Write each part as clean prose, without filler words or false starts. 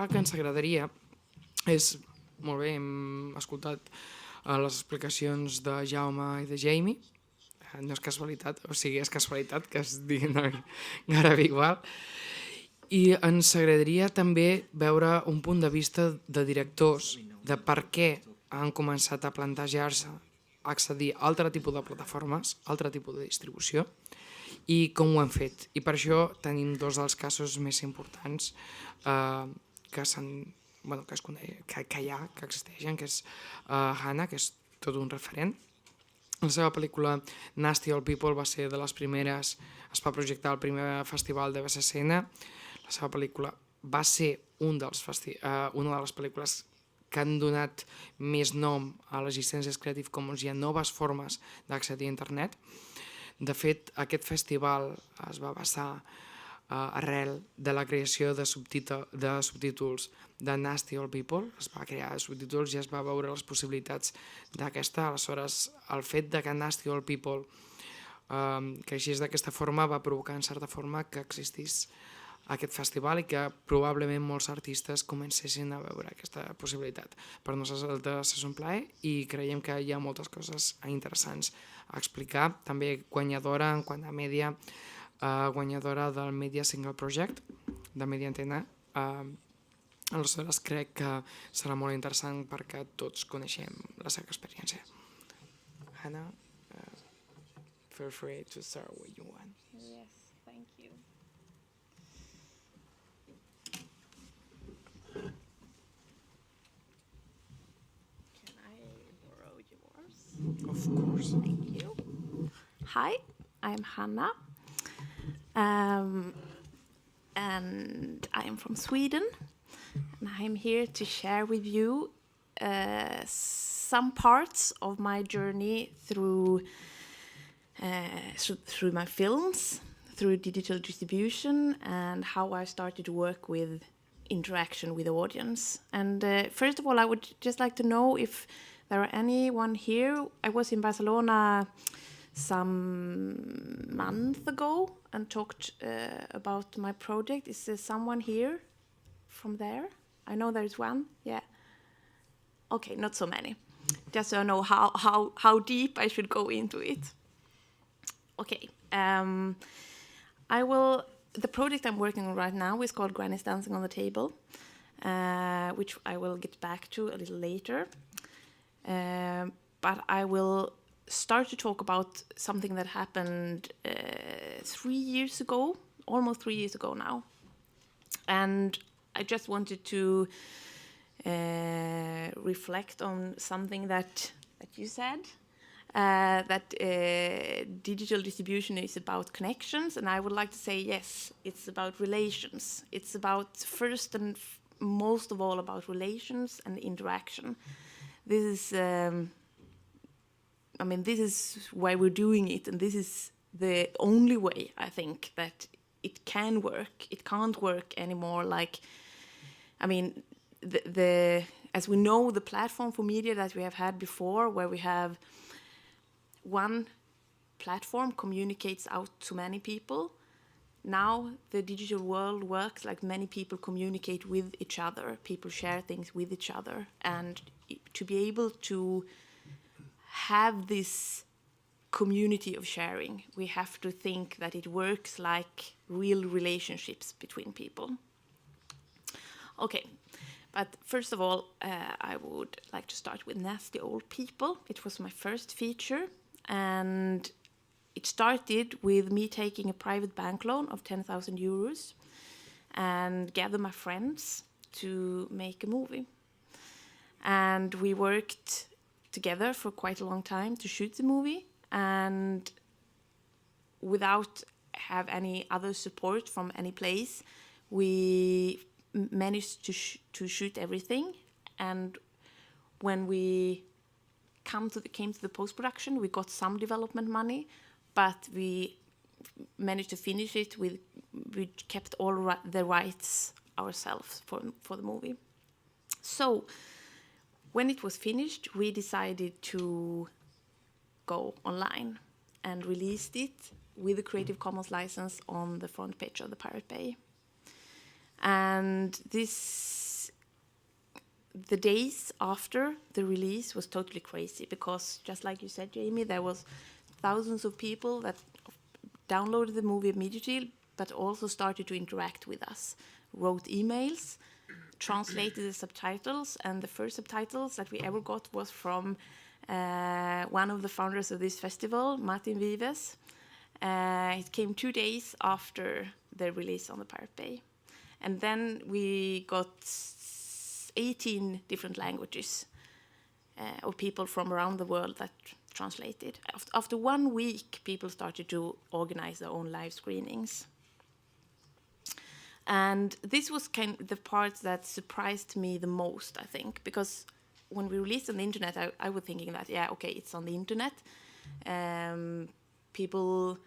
el que ens agradaria és, molt bé, hem escoltat les explicacions de Jaume i de Jamie, no és casualitat, o sigui, és casualitat que es diguin gairebé igual, i ens agradaria també veure un punt de vista de directors de per què han començat a plantejar-se accedir a altre tipus de plataformes, altre tipus de distribució, i com ho han fet. I per això tenim dos dels casos més importants que existeixen, que és Hanna, que és tot un referent. La seva pel·lícula Nasty Old People va ser de les primeres, es va projectar al primer festival de BccN. La seva pel·lícula va ser una de les pel·lícules que han donat més nom a les llicències Creative Commons i a noves formes d'accedir a internet. De fet, aquest festival es va basar arrel de la creació de subtítols de Nasty Old People. Es va crear subtítols i es va veure les possibilitats d'aquesta. Aleshores, el fet de que Nasty Old People creixés d'aquesta forma va provocar en certa forma que existís aquest festival i que probablement molts artistes comencessin a veure aquesta possibilitat. Per nosaltres és un plaer i creiem que hi ha moltes coses interessants a explicar. També guanyadora en quant a mèdia, guanyadora del MEDIA Projecte de MEDIA Antena. Aleshores crec que serà molt interessant perquè tots coneixem la seva experiència. Hanna, feel free to start what you want. Yes, thank you. Can I borrow yours? Of course. Thank you. Hi, I'm Hanna. And I'm from Sweden, and I'm here to share with you some parts of my journey through my films, through digital distribution, and how I started to work with interaction with the audience. And first of all, I would just like to know if there are anyone here. I was in Barcelona some month ago and talked about my project. Is there someone here from there? I know there's one. Yeah. Okay, not so many. Just so I know how deep I should go into it. Okay. The project I'm working on right now is called Granny's Dancing on the Table, which I will get back to a little later. But I will start to talk about something that happened 3 years ago, almost 3 years ago now. And I just wanted to reflect on something that you said, that digital distribution is about connections, and I would like to say yes, it's about relations. It's about first and most of all about relations and interaction. This is this is why we're doing it, and this is the only way I think that it can work. It can't work anymore. As we know, the platform for media that we have had before, where we have one platform communicates out to many people. Now the digital world works like many people communicate with each other. People share things with each other, and to be able to have this community of sharing, we have to think that it works like real relationships between people. Okay, but first of all, I would like to start with Nasty Old People. It was my first feature, and it started with me taking a private bank loan of 10,000 euros and gather my friends to make a movie. And we worked together for quite a long time to shoot the movie, and without have any other support from any place, we managed to shoot everything. And when we came to the post-production, we got some development money, but we managed to finish it we kept all the rights ourselves for the movie. So when it was finished, we decided to go online and released it with the Creative Commons license on the front page of the Pirate Bay. And this the days after the release was totally crazy because, just like you said, Jamie, there was thousands of people that downloaded the movie immediately, but also started to interact with us, wrote emails, translated the subtitles, and the first subtitles that we ever got was from one of the founders of this festival, Martin Vives. It came 2 days after the release on the Pirate Bay. And then we got 18 different languages of people from around the world that translated. After 1 week, people started to organize their own live screenings. And this was kind of the part that surprised me the most, I think, because when we released on the internet, I was thinking that, yeah, okay, it's on the internet. People,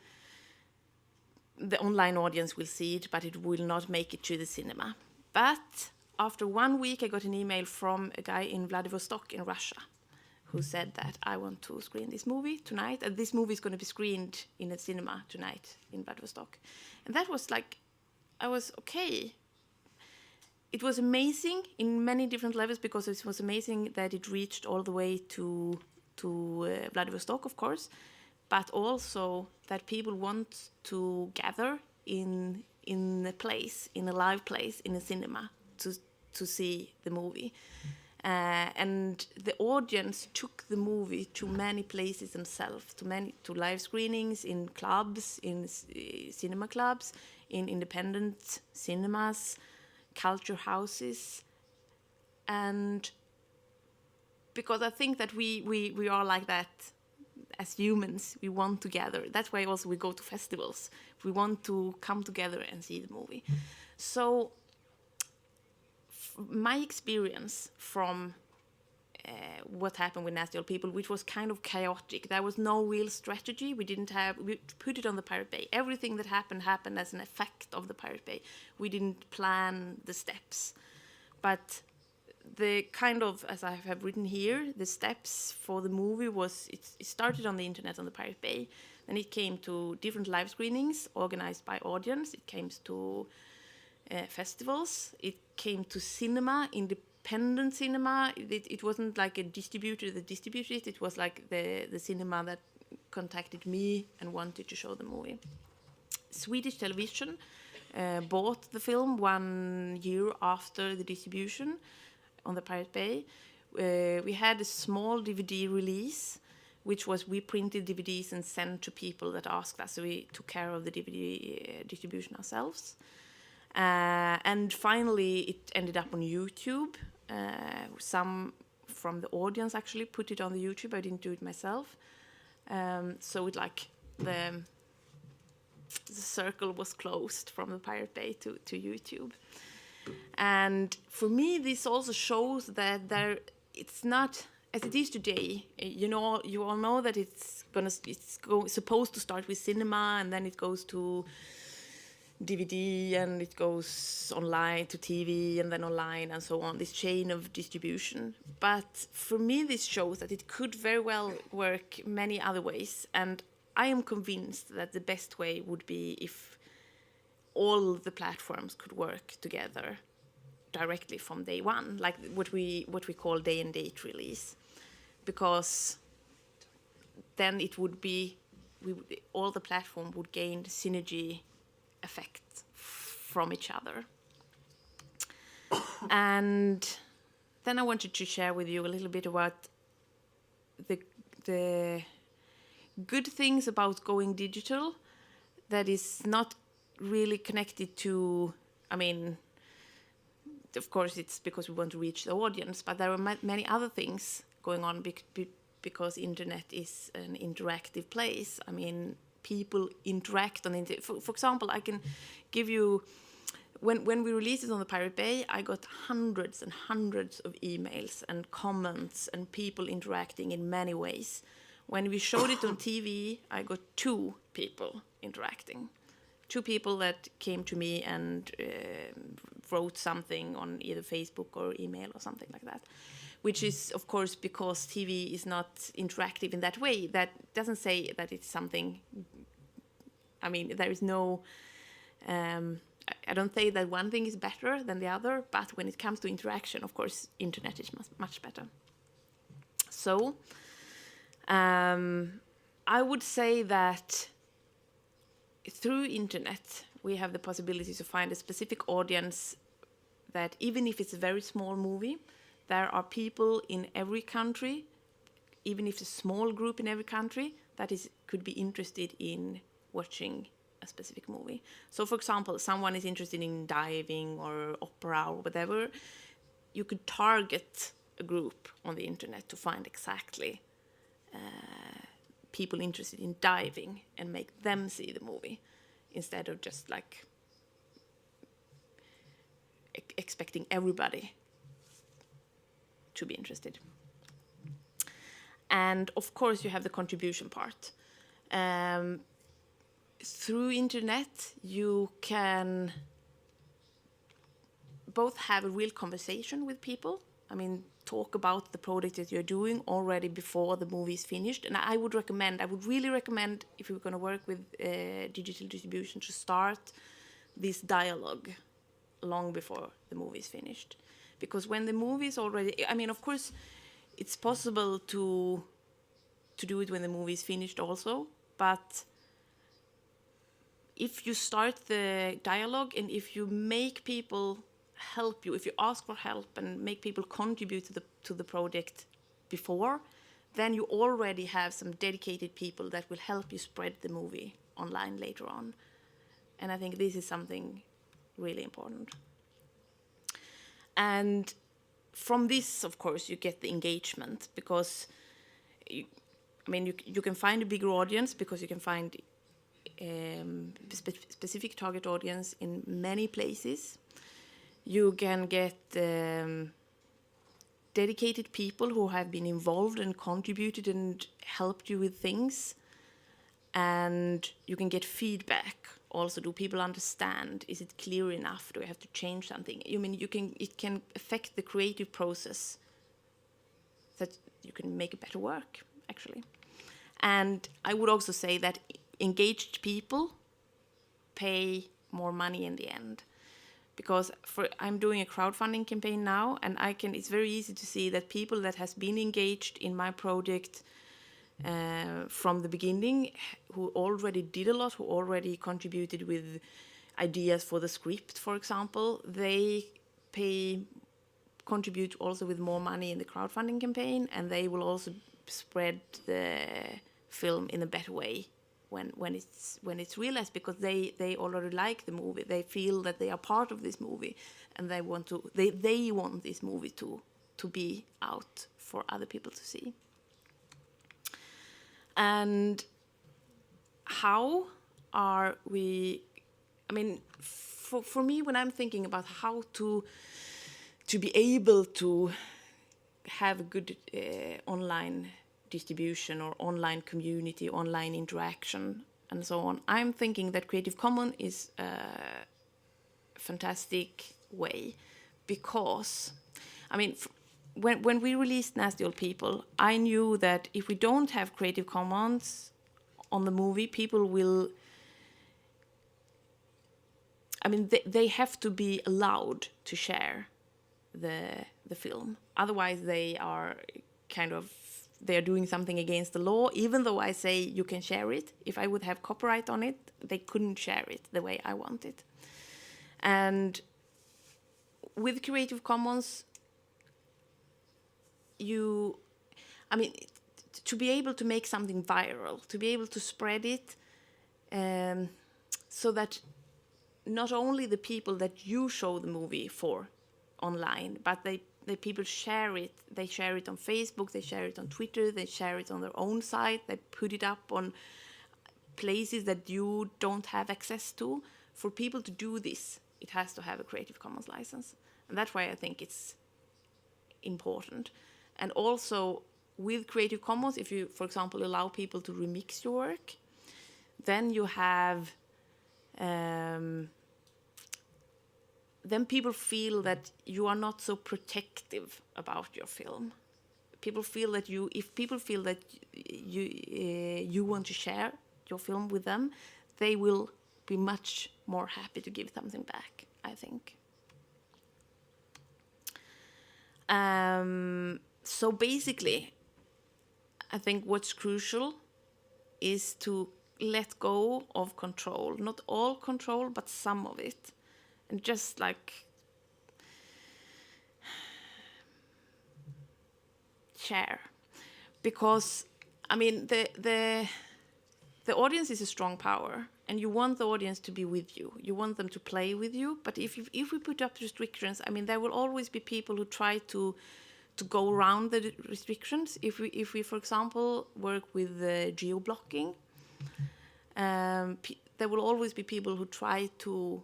the online audience will see it, but it will not make it to the cinema. But after 1 week, I got an email from a guy in Vladivostok in Russia who said that I want to screen this movie tonight. And this movie is going to be screened in a cinema tonight in Vladivostok. And that was like, I was okay. It was amazing in many different levels because it was amazing that it reached all the way to Vladivostok, of course, but also that people want to gather in a place, in a live place, in a cinema to see the movie. And the audience took the movie to many places themselves, to live screenings in clubs, in cinema clubs, in independent cinemas, culture houses, and because I think that we are like that as humans. We want to gather. That's why also we go to festivals. We want to come together and see the movie. So my experience from what happened with Nasty Old People, which was kind of chaotic. There was no real strategy. We put it on the Pirate Bay. Everything that happened as an effect of the Pirate Bay. We didn't plan the steps. But the kind of, as I have written here, the steps for the movie was, it started on the internet on the Pirate Bay. Then it came to different live screenings organized by audience. It came to festivals. It came to cinema, independent cinema. It wasn't like a distributor that distributed it. It was like the cinema that contacted me and wanted to show the movie. Swedish television bought the film 1 year after the distribution on the Pirate Bay. We had a small DVD release, which was we printed DVDs and sent to people that asked us. So we took care of the DVD distribution ourselves. And finally, it ended up on YouTube. Some from the audience actually put it on the YouTube. I didn't do it myself. So it like the circle was closed from the Pirate Bay to YouTube. And for me, this also shows that it's not as it is today. You all know that it's supposed to start with cinema, and then it goes to DVD, and it goes online to TV, and then online, and so on. This chain of distribution. But for me, this shows that it could very well work many other ways, and I am convinced that the best way would be if all the platforms could work together directly from day one, like what we call day and date release, because then it would be all the platform would gain synergy effect from each other. And then I wanted to share with you a little bit about the good things about going digital that is not really connected to, I mean, of course it's because we want to reach the audience, but there are many other things going on because internet is an interactive place. I mean, people interact on it. For example, I can give you, when we released it on the Pirate Bay, I got hundreds and hundreds of emails and comments and people interacting in many ways. When we showed it on TV, I got 2 people interacting. 2 people that came to me and wrote something on either Facebook or email or something like that, which is, of course, because TV is not interactive in that way. That doesn't say that it's something, I mean, there is no I don't say that one thing is better than the other, but when it comes to interaction, of course, internet is much better. So I would say that through internet, we have the possibility to find a specific audience that even if it's a very small movie, there are people in every country, even if it's a small group in every country, that could be interested in watching a specific movie. So for example, someone is interested in diving or opera or whatever, you could target a group on the internet to find exactly people interested in diving and make them see the movie instead of just like expecting everybody to be interested. And of course you have the contribution part. Through internet you can both have a real conversation with people, I mean talk about the project that you're doing already before the movie is finished. And I would really recommend, if you're going to work with digital distribution, to start this dialogue long before the movie is finished. Because when the movie is already, I mean, of course, it's possible to do it when the movie is finished also, but if you start the dialogue and if you make people help you, if you ask for help and make people contribute to the project before, then you already have some dedicated people that will help you spread the movie online later on. And I think this is something really important. And from this, of course, you get the engagement, because you can find a bigger audience because you can find specific target audience in many places. You can get dedicated people who have been involved and contributed and helped you with things. And you can get feedback also. Do people understand? Is it clear enough? Do I have to change something? It can affect the creative process that you can make a better work, actually. And I would also say that engaged people pay more money in the end. Because I'm doing a crowdfunding campaign now, and it's very easy to see that people that has been engaged in my project from the beginning, who already did a lot, who already contributed with ideas for the script, for example, they contribute also with more money in the crowdfunding campaign, and they will also spread the film in a better way when it's realized, because they already like the movie. They feel that they are part of this movie, and they want this movie to be out for other people to see. And how are we, for me, when I'm thinking about how to be able to have a good online distribution or online community, online interaction, and so on, I'm thinking that Creative Commons is a fantastic way, because, when we released Nasty Old People, I knew that if we don't have Creative Commons on the movie, people will, they have to be allowed to share the film. Otherwise, they are doing something against the law. Even though I say you can share it, if I would have copyright on it, they couldn't share it the way I want it. And with Creative Commons, to be able to make something viral, to be able to spread it, so that not only the people that you show the movie for online, but the people share it. They share it on Facebook, they share it on Twitter, they share it on their own site, they put it up on places that you don't have access to. For people to do this, it has to have a Creative Commons license. And that's why I think it's important. And also with Creative Commons, if you, for example, allow people to remix your work, then you have, then people feel that you are not so protective about your film. People feel that if people feel that you want to share your film with them, they will be much more happy to give something back, I think. So basically, I think what's crucial is to let go of control. Not all control, but some of it. And just like share. Because, I mean, the audience is a strong power, and you want the audience to be with you. You want them to play with you. But if we put up restrictions, I mean, there will always be people who try to go around the restrictions. If we, for example, work with geo-blocking, there will always be people who try to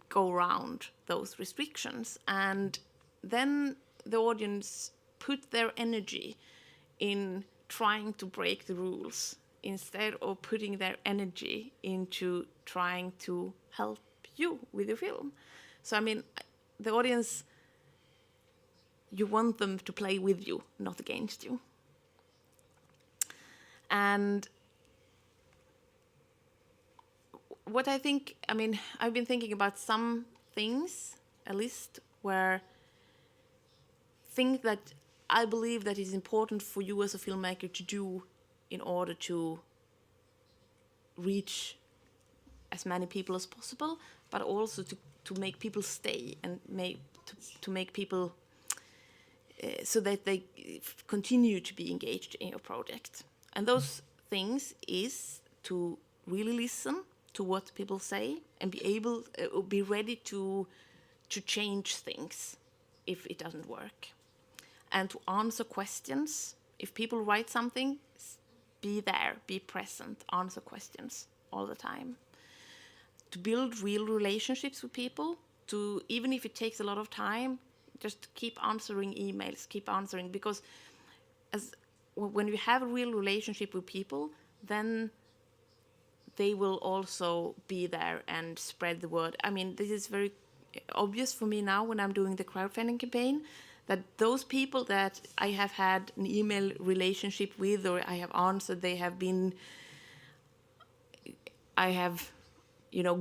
go around those restrictions, and then the audience put their energy in trying to break the rules instead of putting their energy into trying to help you with your film. So, I mean, the audience, you want them to play with you, not against you. And what I think, I mean, I've been thinking about some things, a list where things that I believe that is important for you as a filmmaker to do in order to reach as many people as possible, but also to make people stay and to make people so that they continue to be engaged in your project. And those things is to really listen to what people say and be ready to change things if it doesn't work, and to answer questions. If people write something, be there, be present, answer questions all the time. To build real relationships with people, to, even if it takes a lot of time, just keep answering emails, keep answering, because when you have a real relationship with people, then they will also be there and spread the word. I mean, this is very obvious for me now when I'm doing the crowdfunding campaign, that those people that I have had an email relationship with, or I have answered, I have,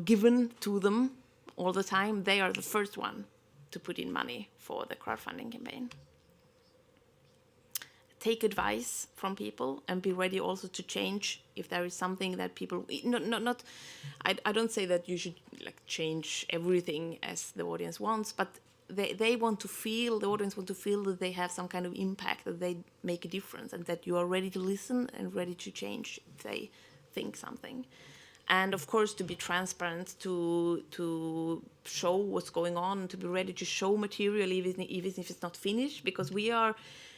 given to them all the time, they are the first one to put in money for the crowdfunding campaign. Take advice from people and be ready also to change if there is something that people I don't say that you should change everything as the audience wants, but the audience want to feel that they have some kind of impact, that they make a difference, and that you are ready to listen and ready to change if they think something. And of course, to be transparent, to show what's going on, to be ready to show material even if it's not finished, because we are,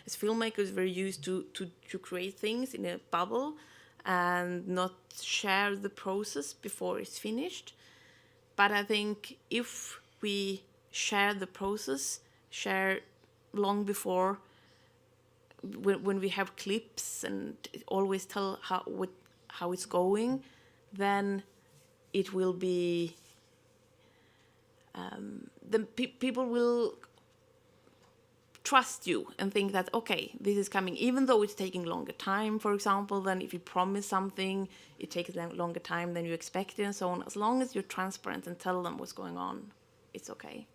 as filmmakers, very used to create things in a bubble and not share the process before it's finished. But I think if we share the process, share long before, when we have clips, and always tell how it's going, then it will be, people will trust you and think that, okay, this is coming, even though it's taking longer time, for example, than if you promise something, it takes longer time than you expected, and so on. As long as you're transparent and tell them what's going on, it's okay.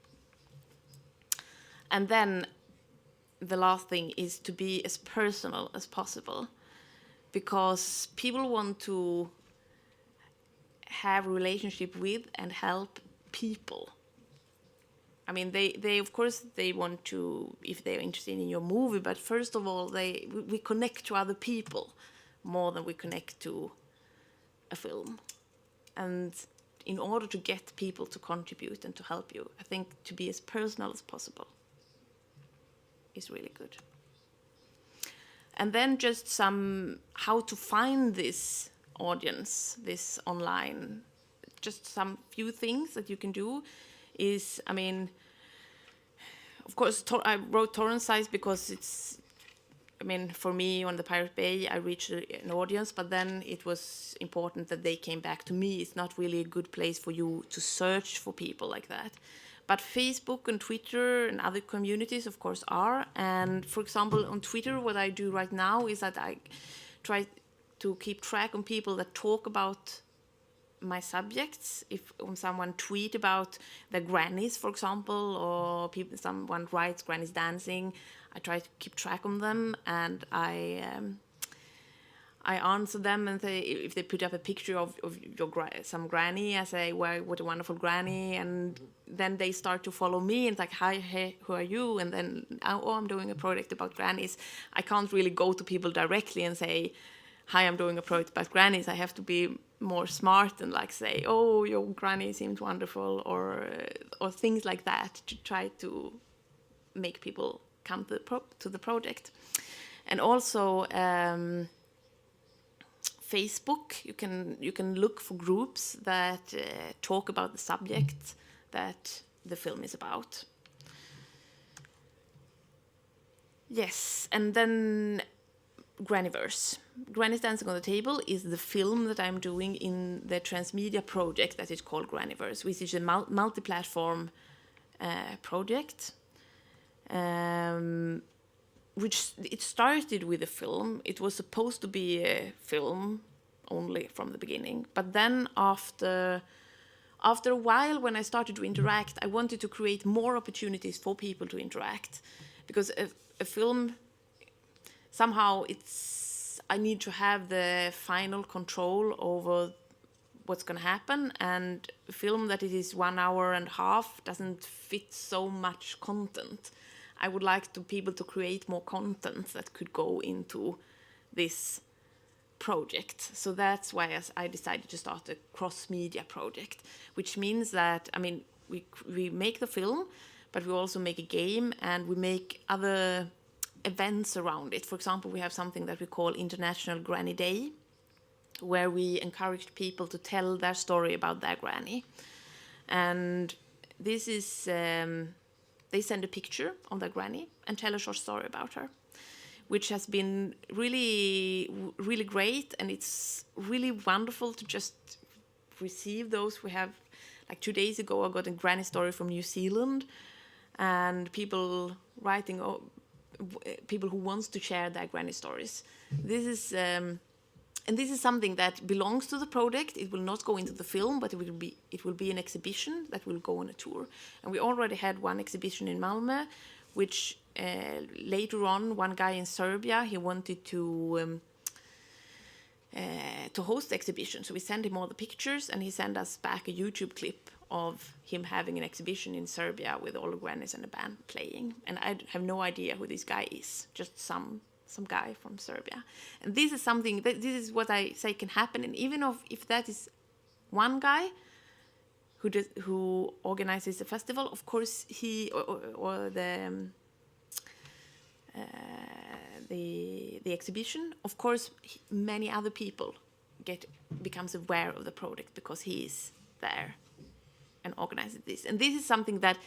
And then the last thing is to be as personal as possible, because people want to have a relationship with and help people. I mean, they of course, they want to, if they're interested in your movie, but first of all, we connect to other people more than we connect to a film. And in order to get people to contribute and to help you, I think to be as personal as possible is really good. And then just how to find this audience, this online, just some few things that you can do is, I mean, of course, I wrote torrent size because it's, I mean, for me on the Pirate Bay, I reached an audience, but then it was important that they came back to me. It's not really a good place for you to search for people like that. But Facebook and Twitter and other communities, of course, are. And for example, on Twitter, what I do right now is that I try to keep track on people that talk about my subjects. If someone tweet about their grannies, for example, or someone writes grannies dancing, I try to keep track on them, and I answer them, and if they put up a picture of some granny, I say, "Well, what a wonderful granny," and then they start to follow me and like, "Hi, hey, who are you?" And then, "Oh, I'm doing a project about grannies." I can't really go to people directly and say, "Hi, I'm doing a project about grannies." I have to be more smart and like say, "Oh, your granny seems wonderful," or things like that, to try to make people come to the project. And also Facebook, you can look for groups that talk about the subject that the film is about. Yes, and then Grannyverse. Granny's Dancing on the Table is the film that I'm doing in the transmedia project that is called Grannyverse, which is a multi-platform project. Which it started with a film. It was supposed to be a film only from the beginning. But then after a while, when I started to interact, I wanted to create more opportunities for people to interact. Because a film, somehow I need to have the final control over what's going to happen. And a film that it is 1 hour and a half doesn't fit so much content. I would like people to create more content that could go into this project. So that's why I decided to start a cross-media project, which means that, I mean, we make the film, but we also make a game, and we make other events around it. For example, we have something that we call International Granny Day, where we encourage people to tell their story about their granny. And this is... they send a picture of their granny and tell a short story about her, which has been really, really great. And it's really wonderful to just receive those. We have, like 2 days ago, I got a granny story from New Zealand, and people writing, people who wants to share their granny stories. This is... and this is something that belongs to the project. It will not go into the film, but it will be an exhibition that will go on a tour. And we already had one exhibition in Malmö, which later on, one guy in Serbia, he wanted to host the exhibition. So we sent him all the pictures, and he sent us back a YouTube clip of him having an exhibition in Serbia with all the grannies and the band playing. And I have no idea who this guy is, just some guy from Serbia. And this is something this is what I say can happen. And even if that is one guy who organizes the festival, of course he or the exhibition, of course many other people becomes aware of the project because he is there and organizes this. And this is something that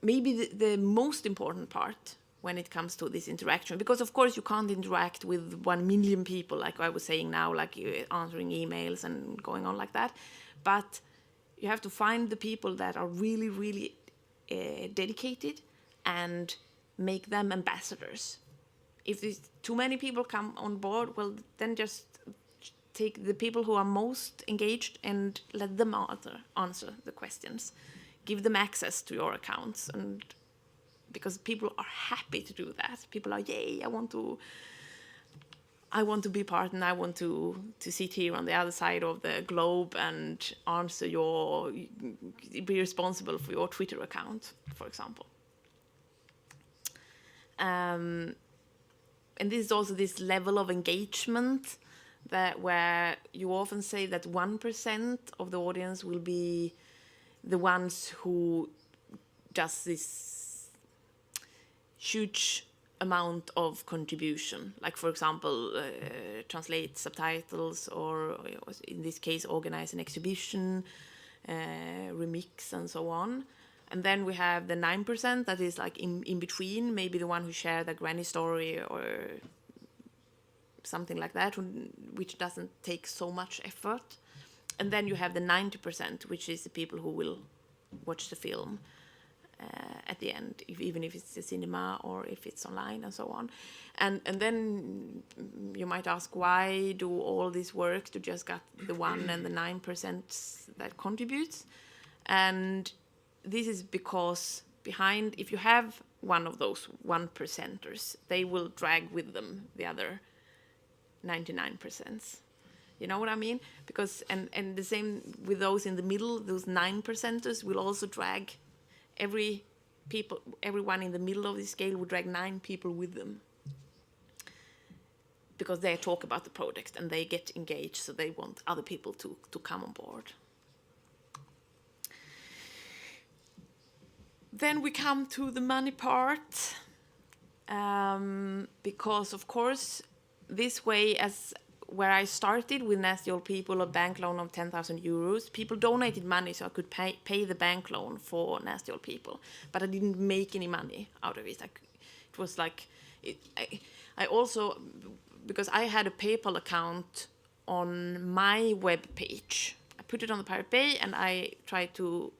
maybe the most important part when it comes to this interaction, because of course you can't interact with 1 million people like I was saying now, like answering emails and going on like that, but you have to find the people that are really, really dedicated and make them ambassadors. If there's too many people come on board, well, then just take the people who are most engaged and let them answer the questions. Give them access to your accounts, and because people are happy to do that. People are, yay, I want to be part, and I want to sit here on the other side of the globe and answer be responsible for your Twitter account, for example. And this is also this level of engagement where you often say that 1% of the audience will be the ones who does this huge amount of contribution, like for example translate subtitles, or in this case organize an exhibition, remix and so on. And then we have the 9% that is like in between, maybe the one who share the granny story or something like that, which doesn't take so much effort. And then you have the 90%, which is the people who will watch the film at the end, even if it's a cinema or if it's online and so on. And then you might ask, why do all this work to just get the 1 and the 9% that contributes? And this is because behind, if you have one of those 1%ers, they will drag with them the other 99%. You know what I mean? Because and the same with those in the middle, those 9%ers will also drag everyone in the middle of the scale will drag 9 people with them. Because they talk about the project and they get engaged, so they want other people to come on board. Then we come to the money part, because of course this way, as where I started with Nasty Old People, a bank loan of 10,000 euros, people donated money so I could pay the bank loan for Nasty Old People, but I didn't make any money out of it. It was like, I also, because I had a PayPal account on my web page, I put it on the Pirate Bay and I tried to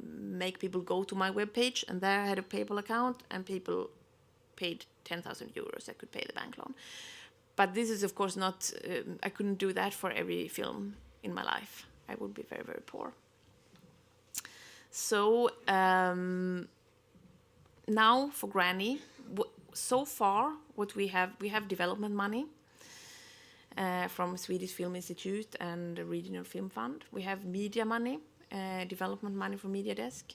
make people go to my web page, and there I had a PayPal account and people paid 10,000 euros. I could pay the bank loan. But this is, of course, not, I couldn't do that for every film in my life. I would be very, very poor. So now for Granny, so far what we have development money from Swedish Film Institute and the Regional Film Fund. We have media money, development money from Media Desk.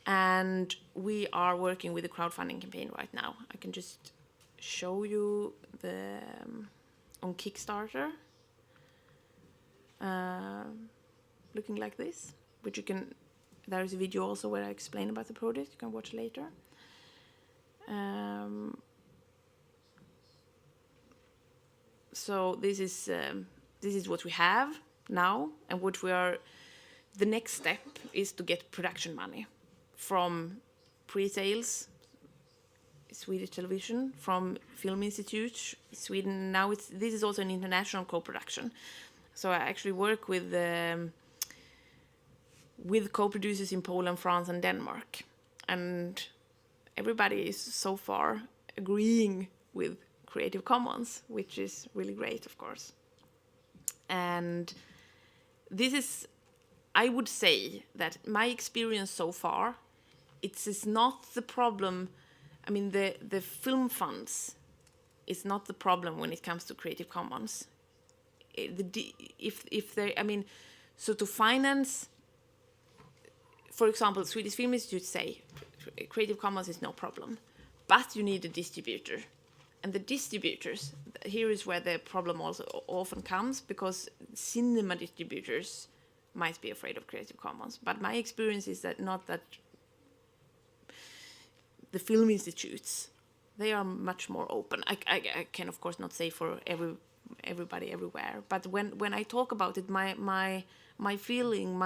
And we are working with a crowdfunding campaign right now. I can just show you the on Kickstarter, looking like this, which you can, there is a video also where I explain about the project, you can watch later. So this is what we have now, and what we are, the next step is to get production money from pre-sales, Swedish television, from Film Institute, Sweden. Now this is also an international co-production. So I actually work with co-producers in Poland, France, and Denmark, and everybody is so far agreeing with Creative Commons, which is really great, of course. And this is, I would say that my experience so far, it is not the problem. I mean, the film funds is not the problem when it comes to Creative Commons. If they, I mean, so to finance, for example, Swedish Film Institute say Creative Commons is no problem, but you need a distributor. And the distributors, here is where the problem also often comes, because cinema distributors might be afraid of Creative Commons. But my experience is that not that the film institutes, they are much more open. I can of course not say for everybody everywhere, but when I talk about it, my feeling,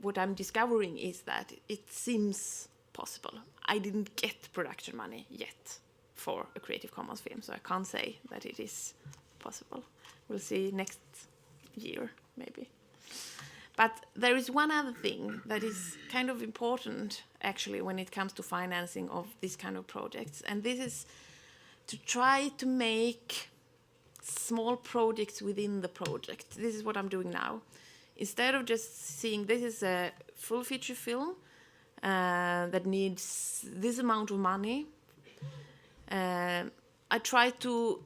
what I'm discovering is that it seems possible. I didn't get production money yet for a Creative Commons film, so I can't say that it is possible. We'll see next year, maybe. But there is one other thing that is kind of important, actually, when it comes to financing of this kind of projects, and this is to try to make small projects within the project. This is what I'm doing now. Instead of just seeing this is a full feature film that needs this amount of money, I try to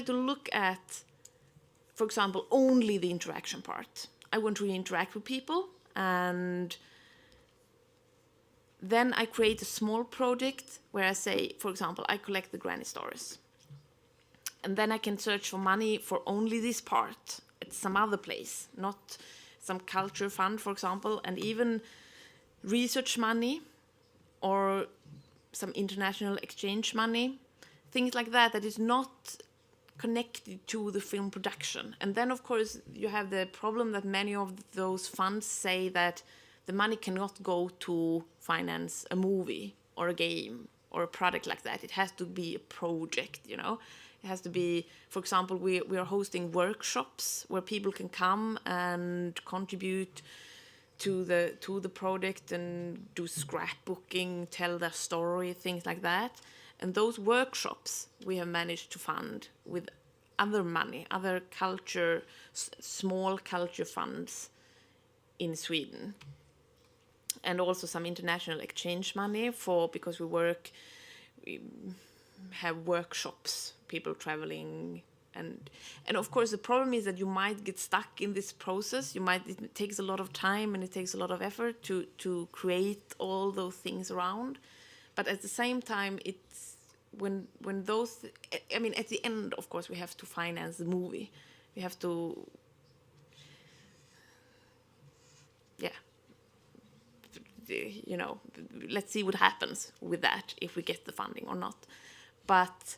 look at, for example, only the interaction part. I want to interact with people, and then I create a small project where I say, for example, I collect the granny stories. And then I can search for money for only this part at some other place, not some culture fund, for example, and even research money or some international exchange money, things like that, that is not connected to the film production. And then, of course, you have the problem that many of those funds say that the money cannot go to finance a movie or a game or a product like that. It has to be a project, you know. It has to be, for example, we are hosting workshops where people can come and contribute to the project and do scrapbooking, tell their story, things like that. And those workshops we have managed to fund with other money, other culture, small culture funds in Sweden. And also some international exchange money because we have workshops, people traveling, and of course the problem is that you might get stuck in this process. It takes a lot of time and it takes a lot of effort to create all those things around, but at the same time it's when those, I mean, at the end of course we have to finance the movie. We have to, you know, let's see what happens with that, if we get the funding or not. But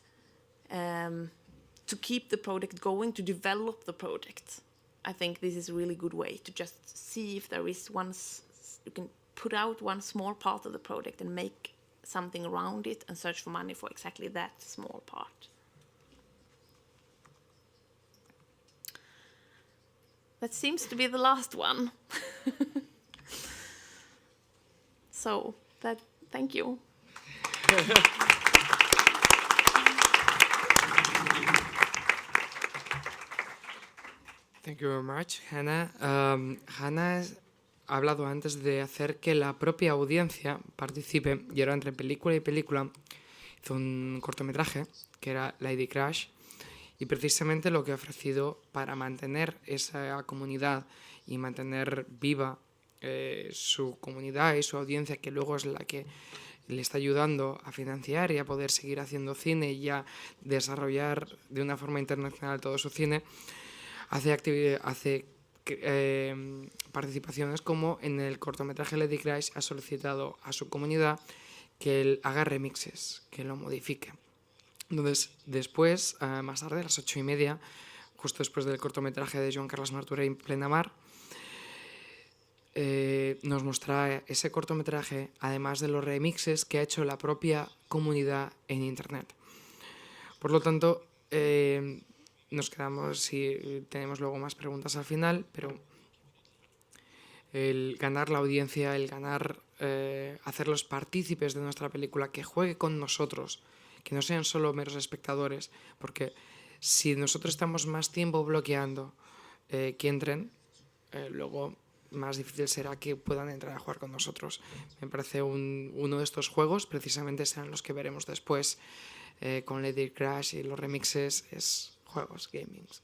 to keep the project going, to develop the project, I think this is a really good way to just see if there is you can put out one small part of the project and make something around it and search for money for exactly that small part. That seems to be the last one. So thank you. Thank you very much, Hanna. Hanna ha hablado antes de hacer que la propia audiencia participe, y ahora entre película y película hizo un cortometraje que era Lady Crash, y precisamente lo que ha ofrecido para mantener esa comunidad y mantener viva su comunidad y su audiencia, que luego es la que le está ayudando a financiar y a poder seguir haciendo cine y a desarrollar de una forma internacional todo su cine, hace participaciones como en el cortometraje Lady Crash ha solicitado a su comunidad que él haga remixes, que lo modifique. Entonces, después, más tarde, a las 8:30, justo después del cortometraje de Joan Carles Martorell, Plena Mar, nos mostrará ese cortometraje, además de los remixes que ha hecho la propia comunidad en Internet. Por lo tanto, nos quedamos, si tenemos luego más preguntas al final, pero el ganar la audiencia, el ganar, hacerlos partícipes de nuestra película, que juegue con nosotros, que no sean solo meros espectadores, porque si nosotros estamos más tiempo bloqueando que entren, luego más difícil será que puedan entrar a jugar con nosotros. Me parece uno de estos juegos, precisamente serán los que veremos después con Lady Crash y los remixes, es juegos, gamings.